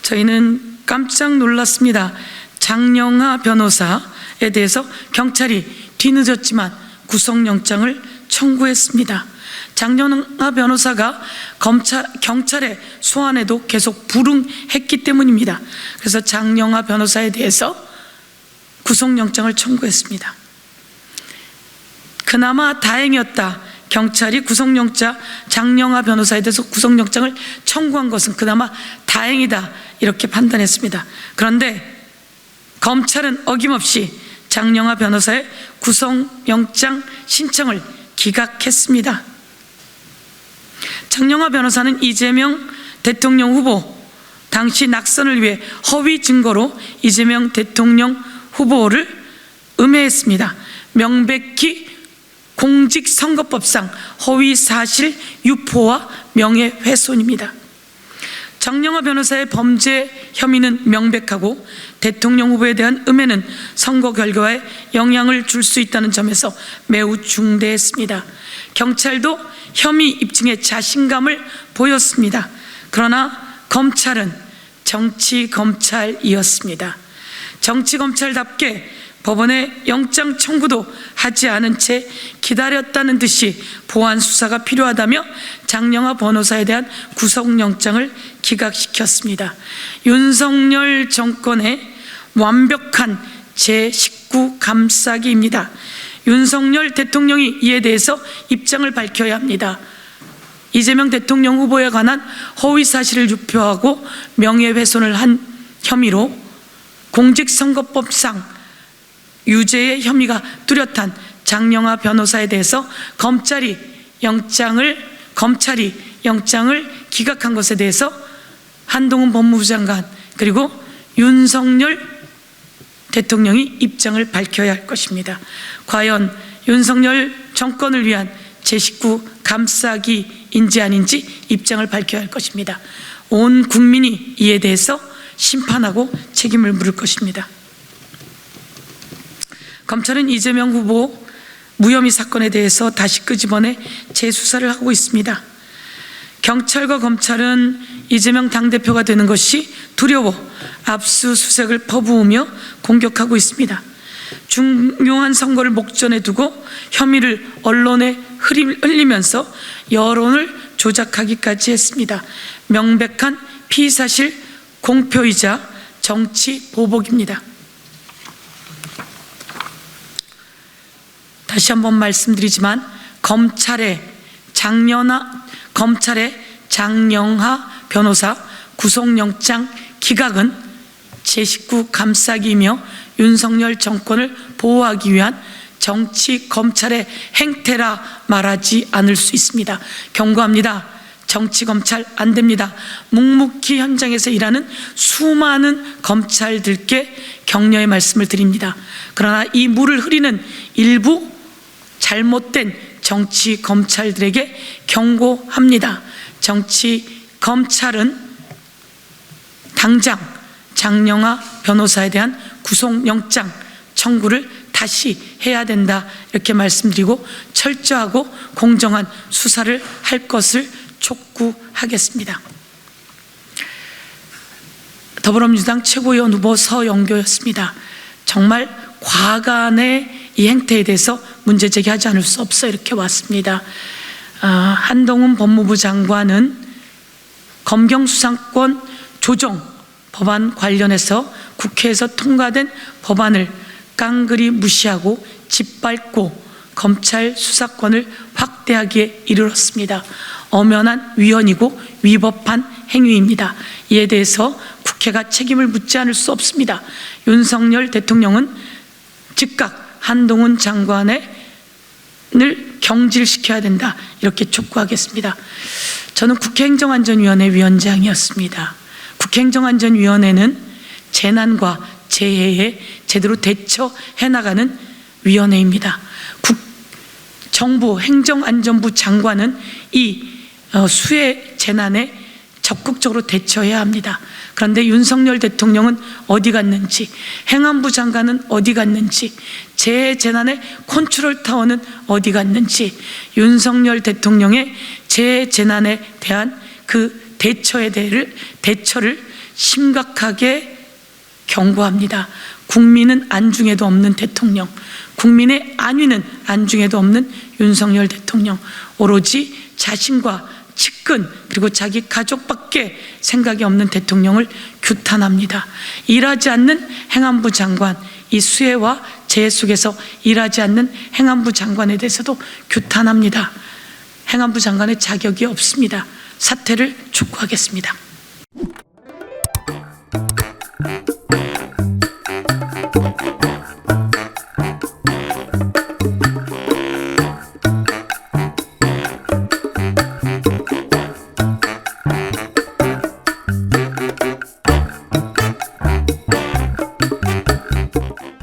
저희는 깜짝 놀랐습니다. 장영하 변호사에 대해서 경찰이 뒤늦었지만 구속영장을 청구했습니다. 장영하 변호사가 경찰의 소환에도 계속 불응했기 때문입니다. 그래서 장영하 변호사에 대해서 구속영장을 청구했습니다. 그나마 다행이었다. 경찰이 장영하 변호사에 대해서 구속영장을 청구한 것은 그나마 다행이다, 이렇게 판단했습니다. 그런데 검찰은 어김없이 장영하 변호사의 구속영장 신청을 기각했습니다. 장영하 변호사는 이재명 대통령 후보 당시 낙선을 위해 허위 증거로 이재명 대통령 후보를 음해했습니다. 명백히 공직선거법상 허위사실 유포와 명예훼손입니다. 장영하 변호사의 범죄 혐의는 명백하고 대통령 후보에 대한 음해는 선거 결과에 영향을 줄 수 있다는 점에서 매우 중대했습니다. 경찰도 혐의 입증에 자신감을 보였습니다. 그러나 검찰은 정치검찰이었습니다. 정치검찰답게 법원에 영장 청구도 하지 않은 채 기다렸다는 듯이 보완 수사가 필요하다며 장영하 변호사에 대한 구속영장을 기각시켰습니다. 윤석열 정권의 완벽한 제19 감싸기입니다. 윤석열 대통령이 이에 대해서 입장을 밝혀야 합니다. 이재명 대통령 후보에 관한 허위사실을 유포하고 명예훼손을 한 혐의로 공직선거법상 유죄의 혐의가 뚜렷한 장영하 변호사에 대해서 검찰이 영장을 기각한 것에 대해서 한동훈 법무부 장관 그리고 윤석열 대통령이 입장을 밝혀야 할 것입니다. 과연 윤석열 정권을 위한 제19 감싸기인지 아닌지 입장을 밝혀야 할 것입니다. 온 국민이 이에 대해서 심판하고 책임을 물을 것입니다. 검찰은 이재명 후보 무혐의 사건에 대해서 다시 끄집어내 재수사를 하고 있습니다. 경찰과 검찰은 이재명 당대표가 되는 것이 두려워 압수수색을 퍼부으며 공격하고 있습니다. 중요한 선거를 목전에 두고 혐의를 언론에 흘리면서 여론을 조작하기까지 했습니다. 명백한 피사실 공표이자 정치 보복입니다. 다시 한번 말씀드리지만 검찰의 장영하 변호사 구속영장 기각은 제19 감싸기이며 윤석열 정권을 보호하기 위한 정치 검찰의 행태라 말하지 않을 수 있습니다. 경고합니다. 정치 검찰 안 됩니다. 묵묵히 현장에서 일하는 수많은 검찰들께 격려의 말씀을 드립니다. 그러나 이 물을 흐리는 일부 잘못된 정치 검찰들에게 경고합니다. 정치 검찰은 당장 장영하 변호사에 대한 구속영장 청구를 다시 해야 된다, 이렇게 말씀드리고 철저하고 공정한 수사를 할 것을 촉구하겠습니다. 더불어민주당 최고위원 후보 서영교였습니다. 정말 과간의 이 행태에 대해서 문제 제기하지 않을 수 없어 이렇게 왔습니다. 한동훈 법무부 장관은 검경수사권 조정 법안 관련해서 국회에서 통과된 법안을 깡그리 무시하고 짓밟고 검찰 수사권을 확대하기에 이르렀습니다. 엄연한 위헌이고 위법한 행위입니다. 이에 대해서 국회가 책임을 묻지 않을 수 없습니다. 윤석열 대통령은 즉각 한동훈 장관을 경질시켜야 된다, 이렇게 촉구하겠습니다. 저는 국회행정안전위원회 위원장이었습니다. 국회행정안전위원회는 재난과 재해에 제대로 대처해 나가는 위원회입니다. 정부 행정안전부 장관은 이 수해 재난에 적극적으로 대처해야 합니다. 그런데 윤석열 대통령은 어디 갔는지, 행안부 장관은 어디 갔는지, 재해재난의 컨트롤 타워는 어디 갔는지, 윤석열 대통령의 재해재난에 대한 그 대처를 심각하게 경고합니다. 국민은 안중에도 없는 대통령, 국민의 안위는 안중에도 없는 윤석열 대통령, 오로지 자신과 측근 그리고 자기 가족밖에 생각이 없는 대통령을 규탄합니다. 일하지 않는 행안부 장관, 이 수해와 재해 속에서 일하지 않는 행안부 장관에 대해서도 규탄합니다. 행안부 장관의 자격이 없습니다. 사퇴를 촉구하겠습니다.